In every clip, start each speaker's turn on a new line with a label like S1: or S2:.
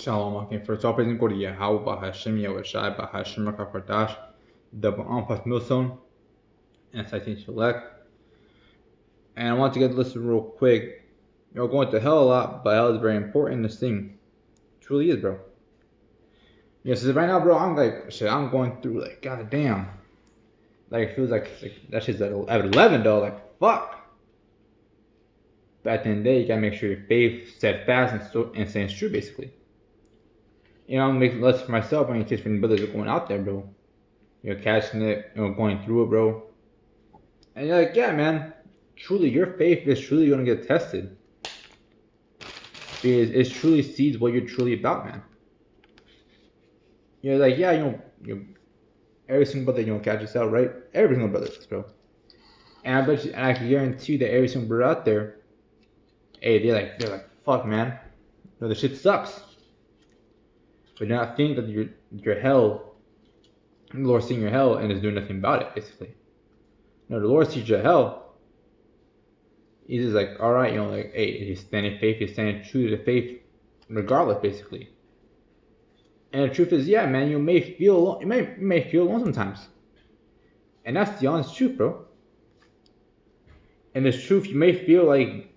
S1: Shalom, okay. First all praise and glory to Yahweh, Bahashim, Yahushai, Bahashim, Rakapardash, double on plus millstone, and citation select. And I want to get the list real quick. You're going to hell a lot, but hell is very important. This thing truly is, bro. Yeah, so right now, bro, I'm like, shit, I'm going through, like, goddamn. Like, it feels like that shit's at 11, though. Like, fuck. But at the end of the day, you gotta make sure your faith steadfast and stands true, basically. You know, I'm making less for myself in case for any brothers are going out there, bro. You're catching it, going through it, bro. And you're like, yeah, man. Truly, your faith is truly gonna get tested. Because it truly sees what you're truly about, man. You're like, yeah, every single brother, catch this out, right? Every single brother does, bro. And I bet you, and I can guarantee that every single brother out there, hey, they're like, fuck, man. No, the shit sucks. But do not think that your hell, the Lord seeing your hell and is doing nothing about it, basically. No, the Lord sees your hell. He's just like, all right, like, hey, he's standing faith, he's standing true to the faith, regardless, basically. And the truth is, yeah, man, you may feel alone. You may feel alone sometimes, and that's the honest truth, bro. And this truth, you may feel like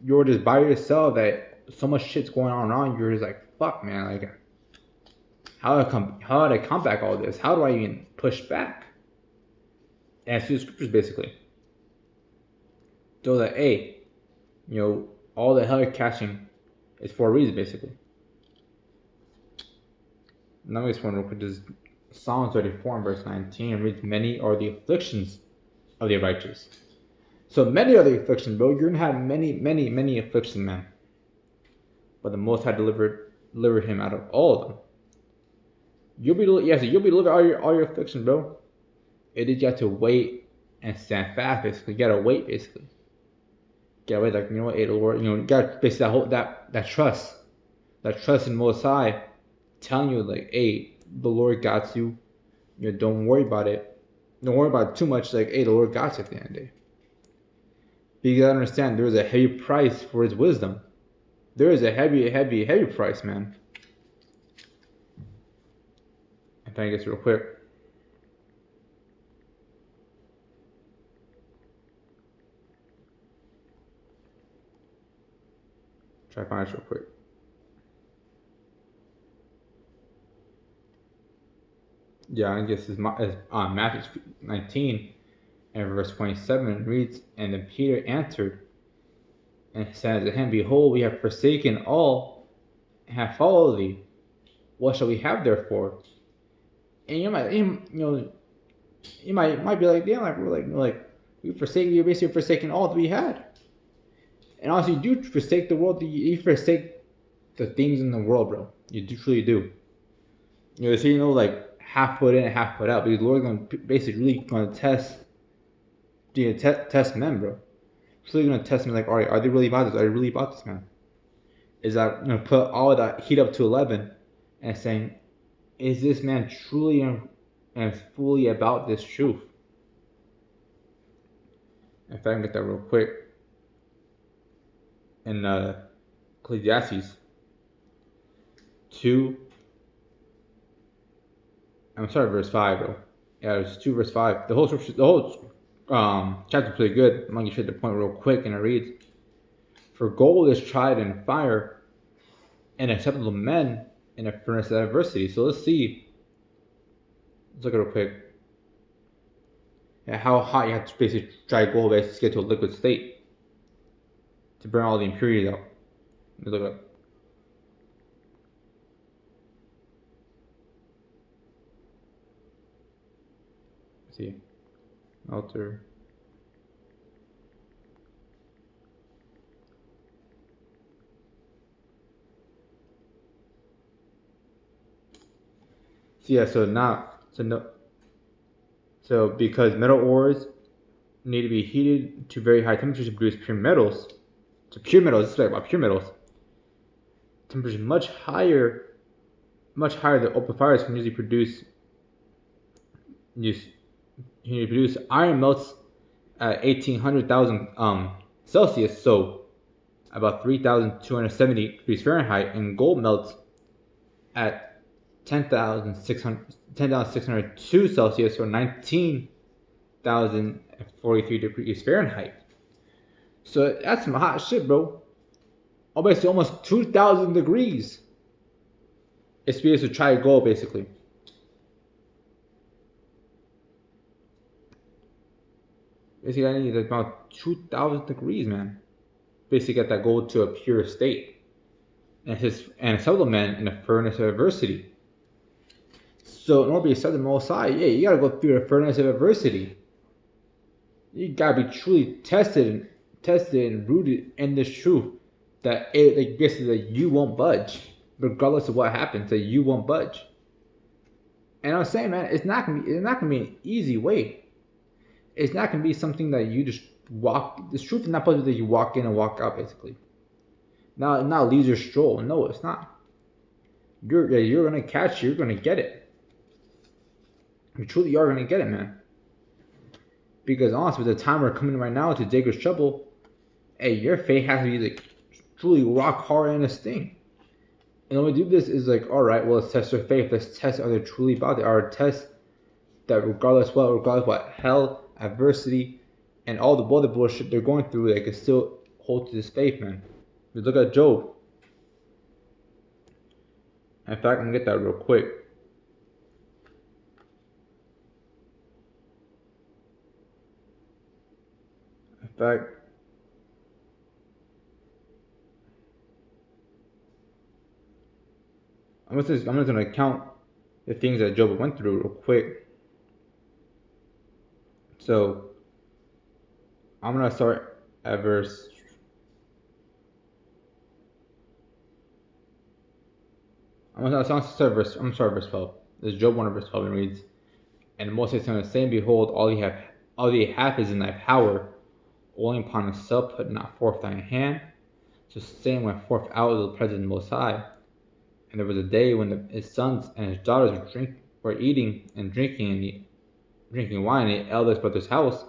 S1: you're just by yourself, that so much shit's going on around you. You're just like, fuck, man, like, how do I combat all this? How do I even push back? And it's through the scriptures, basically. So that, hey, all the hell you're catching is for a reason, basically. Now this one real quick. This is Psalm 34 verse 19 reads, "Many are the afflictions of the righteous." So many are the afflictions, bro. You're gonna have many afflictions, man. But the Most High delivered him out of all of them. You'll be delivered all your afflictions, bro. It is you have to wait and stand fast, basically. You gotta wait, basically. You gotta wait, like, hey, the Lord, you gotta basically that trust in Most High, telling you, like, hey, the Lord got you. Don't worry about it. Don't worry about it too much. Like, hey, the Lord got you at the end of the day. But you gotta understand, there is a heavy price for His wisdom. There is a heavy price, man. I'm trying to get this real quick. Try to find this real quick. Yeah, I guess it's Matthew 19 and verse 27 reads, "And then Peter answered and said to him, Behold, we have forsaken all and have followed thee. What shall we have therefore?" And you might be like, damn, like, you're basically forsaking all that we had. And honestly, you do forsake the world. You forsake the things in the world, bro. You do truly do. So like, half put in and half put out, because the Lord's going to basically really going to test men, bro. He's really going to test me, like, all right, are they really about this? Are they really about this, man? Is that going to put all of that heat up to 11 and saying, is this man truly and fully about this truth? If I can get that real quick. In Ecclesiastes 2, I'm sorry, verse 5, bro. Yeah, it's 2 verse 5. The whole chapter is pretty good. I'm going to get to the point real quick, and it reads, "For gold is tried in fire, and acceptable men in a furnace of adversity." So let's see. Let's look at it real quick. Yeah, how hot you have to basically dry gold to get to a liquid state to burn all the impurities out. Let me look it up. See, altar. So yeah, so because metal ores need to be heated to very high temperatures to produce pure metals. So pure metals, this is like about pure metals. Temperatures much higher than open fires can usually produce. Iron melts at 1800,000 Celsius. So about 3,270 degrees Fahrenheit, and gold melts at 10,602 Celsius, or 19,043 degrees Fahrenheit. So that's some hot shit, bro. Basically almost 2,000 degrees. It's supposed to try gold, basically. Basically, I need about 2,000 degrees, man. Basically, get that gold to a pure state. And settle the man in a furnace of adversity. So, in order to be accepted Most High, yeah, you gotta go through the furnace of adversity. You gotta be truly tested and rooted in this truth that basically that you won't budge, regardless of what happens. That you won't budge. And I was saying, man, it's not gonna be an easy way. It's not gonna be something that you just walk. This truth is not supposed to be that you walk in and walk out, basically. Not leisure stroll. No, it's not. You're gonna catch it. You're gonna get it. You truly are gonna get it, man. Because honestly, with the time we're coming right now to Jacob's trouble, hey, your faith has to be like truly rock hard in this thing. And when we do this is like, all right, well, let's test their faith. Let's test are they truly about it. Our test that regardless what hell, adversity, and all the other bullshit they're going through, they can still hold to this faith, man. Just look at Job. In fact, I'm gonna get that real quick. In fact, I'm just gonna count the things that Job went through real quick. So I'm gonna start at verse. I'm gonna start verse 12. This is Job 1 verse 12, and reads, "And Moses is gonna say, behold, all ye have is in thy power, only upon himself put not forth thine hand." So Satan went forth out of the presence of the Most High. And there was a day when his sons and his daughters were eating and drinking wine in the eldest brother's house.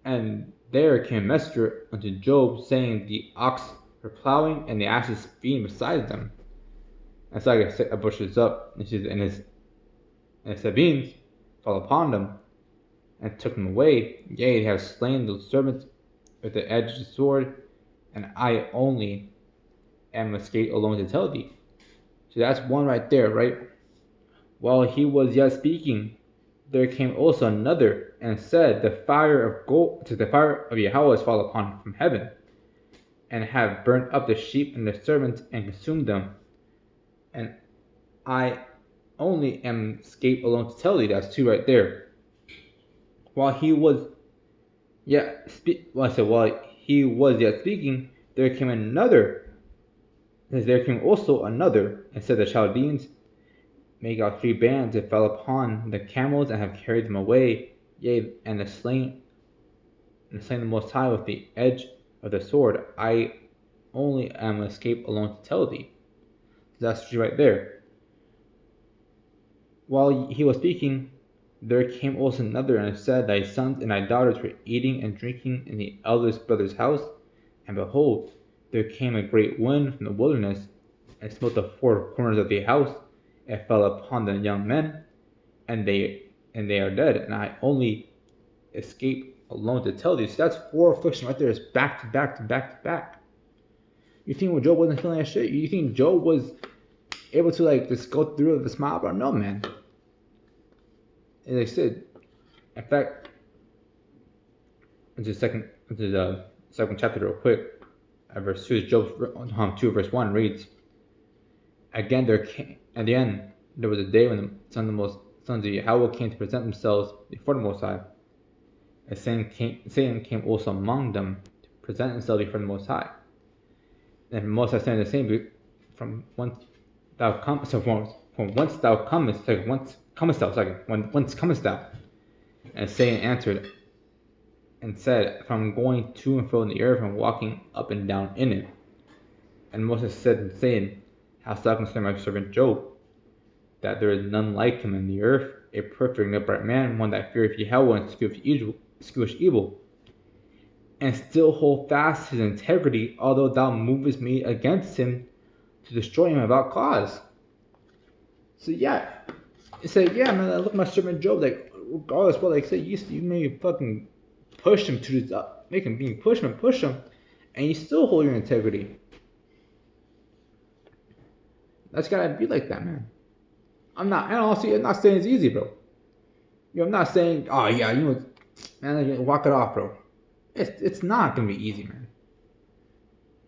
S1: And there came a messenger unto Job, saying, the ox were plowing, and the asses feeding beside them. And so I set bushes up, and his Sabines fell upon them, and took them away. Yea, they have slain those servants with the edge of the sword, and I only am escaped alone to tell thee. So that's one right there, right? While he was yet speaking, there came also another, and said, the fire of Yahweh is fall upon from heaven, and have burnt up the sheep and the servants, and consumed them. And I only am escaped alone to tell thee. That's two right there. While he was yet speaking, there came another. Because there came also another, and said, the Chaldeans make out 3 bands, and fell upon the camels, and have carried them away. Yea, and the slain the Most High with the edge of the sword. I only am escaped alone to tell thee. That's right there. While he was speaking, there came also another, and said, thy sons and thy daughters were eating and drinking in the eldest brother's house, and behold, there came a great wind from the wilderness, and smote the 4 corners of the house, and fell upon the young men, and they are dead, and I only escape alone to tell thee. So that's 4 afflictions right there. It's back to back to back to back. You think Job wasn't feeling that shit? You think Job was able to like just go through it with a smile? But no, man. As I said, in fact, into the second chapter real quick. Verse 2 is Job 2 verse 1 reads, again at the end there was a day when the sons of Yahweh came to present themselves before the Most High. And Satan came also among them to present himself before the Most High. And the Most High said the same, from whence comest thou? And Satan answered and said, from going to and fro in the earth, and walking up and down in it. And Moses said, saying, hast thou considered my servant Job, that there is none like him in the earth, a perfect and upright man, one that feareth Yahweh and escheweth evil. and still hold fast his integrity, although thou movest me against him to destroy him without cause. So yeah, it said, yeah, man, look at my servant Job, like, regardless what, like, say, you may fucking push him to the, make him being push him, and you still hold your integrity. That's gotta be like that, man. And honestly, I'm not saying it's easy, bro. I'm not saying, oh yeah, man, walk it off, bro. It's not gonna be easy, man.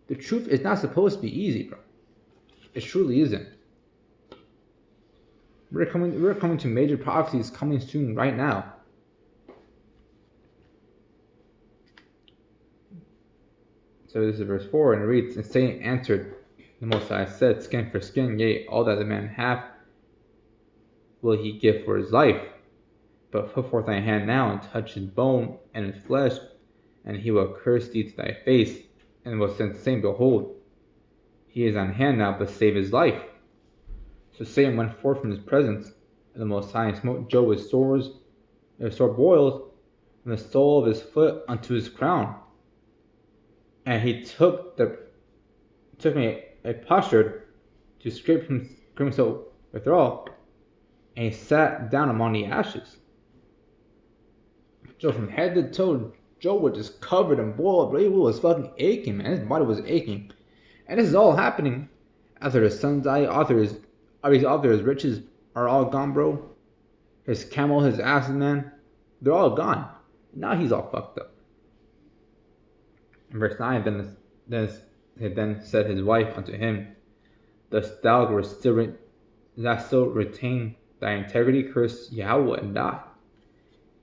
S1: The truth is not supposed to be easy, bro. It truly isn't. We're coming to major prophecies coming soon right now. So this is verse 4, and it reads, and Satan answered the Most High, said, skin for skin, yea, all that the man hath will he give for his life. But put forth thy hand now, and touch his bone and his flesh, and he will curse thee to thy face, and will say, saying, behold, he is on hand now, but save his life. So Satan went forth from his presence, and the Most High smote Job with sore boils, from the sole of his foot unto his crown. And he took me a potsherd to scrape himself withal, and he sat down among the ashes. So from head to toe, Job was just covered in boiled, but he was fucking aching, man. His body was aching. And this is all happening after his son died, after his riches are all gone, bro. His camel, his asses, man, they're all gone. Now he's all fucked up. In verse 9, then said his wife unto him, dost thou still retain thy integrity? Curse Yahweh and die.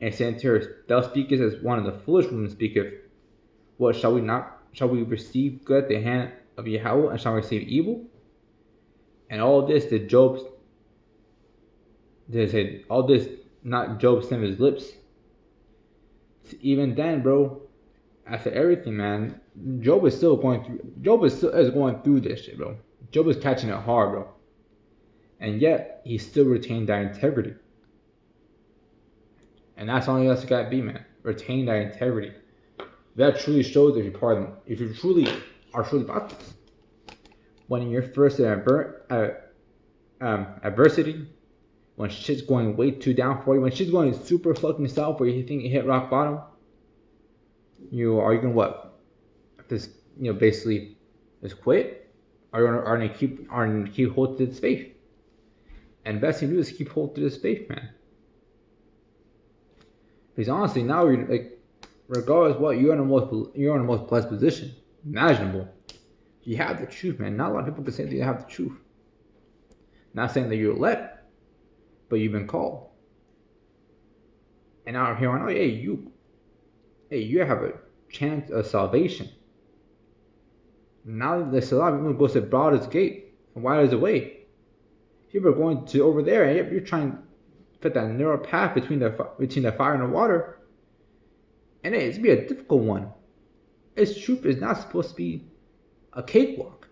S1: And said to her, thou speakest as one of the foolish women speaketh. What shall we receive good at the hand of Yahweh, and shall we receive evil? And all this did not Job stem his lips. So even then, bro, after everything, man, Job is going through this shit, bro. Job is catching it hard, bro. And yet, he still retained that integrity. And that's all you have to gotta be, man. Retain that integrity. That truly shows if you truly are truly about this. When you're first in adversity, when shit's going way too down for you, when shit's going super fucking south where you think you hit rock bottom, are you gonna what? Basically just quit? Are you gonna keep holding to this faith? And the best thing to do is keep holding to this faith, man. Because honestly, now you're like, regardless of what, you're in the most blessed position imaginable. You have the truth, man. Not a lot of people can say that you have the truth. Not saying that you're elect, but you've been called. And now here on out, you have a chance of salvation. Now there's a lot of people go to broadest gate and wide is the way. People are going to over there, and you're trying to fit that narrow path between the fire and the water. And it's gonna be a difficult one. Its truth is not supposed to be a cakewalk.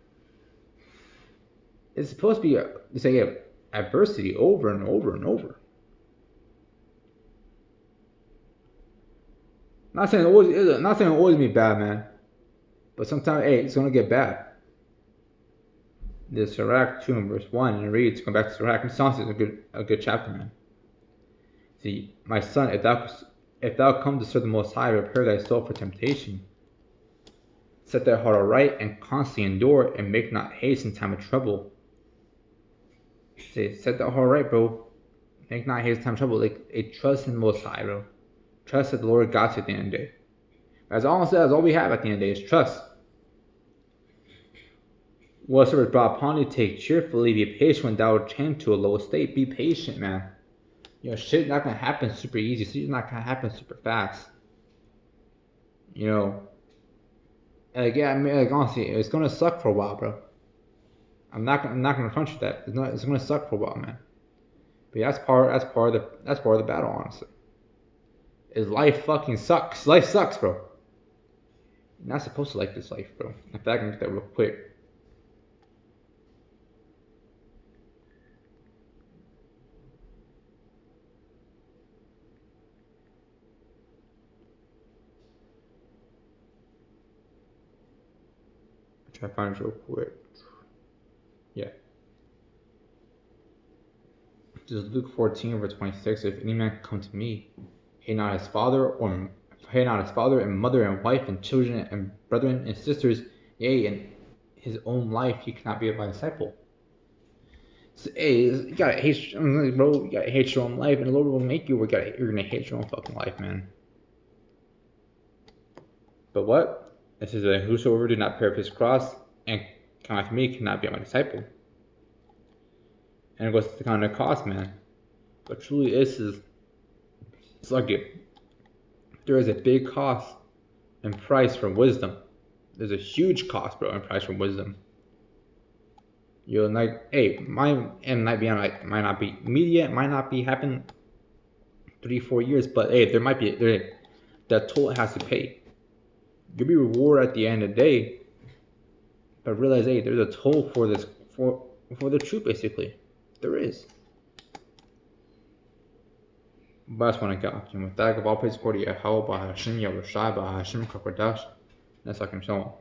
S1: It's supposed to be adversity over and over and over. Not saying it'll always be bad, man. But sometimes, it's gonna get bad. This Sirach 2 and verse 1, and it reads, come back to Sirach. This is a good chapter, man. See, my son, if thou come to serve the Most High, prepare thy soul for temptation. Set thy heart aright, and constantly endure, and make not haste in time of trouble. Say, set thy heart right, bro. Make not haste in time of trouble. Trust in the Most High, bro. Trust that the Lord got you at the end of the day. That's all we have at the end of the day is trust. Whatsoever is brought upon you, take cheerfully. Be patient when thou change to a low state. Be patient, man. Shit's not gonna happen super easy. Shit's not gonna happen super fast. Honestly, it's gonna suck for a while, bro. I'm not gonna front you that. It's gonna suck for a while, man. But that's part of the battle, honestly. Is life fucking sucks. Life sucks, bro. You're not supposed to like this life, bro. In fact, I can get that real quick. Try to find it real quick. Yeah. This is Luke 14, verse 26. If any man come to me, hate not his father and mother and wife and children and brethren and sisters, yea, and his own life, he cannot be my disciple. So, hey, you gotta hate, bro. You gotta hate your own life, and the Lord will make you. You're gonna hate your own fucking life, man. But what? It says that whosoever did not bear up his cross and come after me cannot be my disciple. And it goes to the kind of cost, man. But truly, it's like there is a big cost and price for wisdom. There's a huge cost, bro, and price for wisdom. You're like, hey, might not be immediate, might not be happen 3-4 years, but hey, that toll has to pay. You'll be rewarded at the end of the day, but realize, hey, there's a toll for this for the truth, basically. There is. But that's when I got. And with that, give all praise to Yahweh, Hashem, Yahushua, Hashem, Kakwadash. That's like him, so on.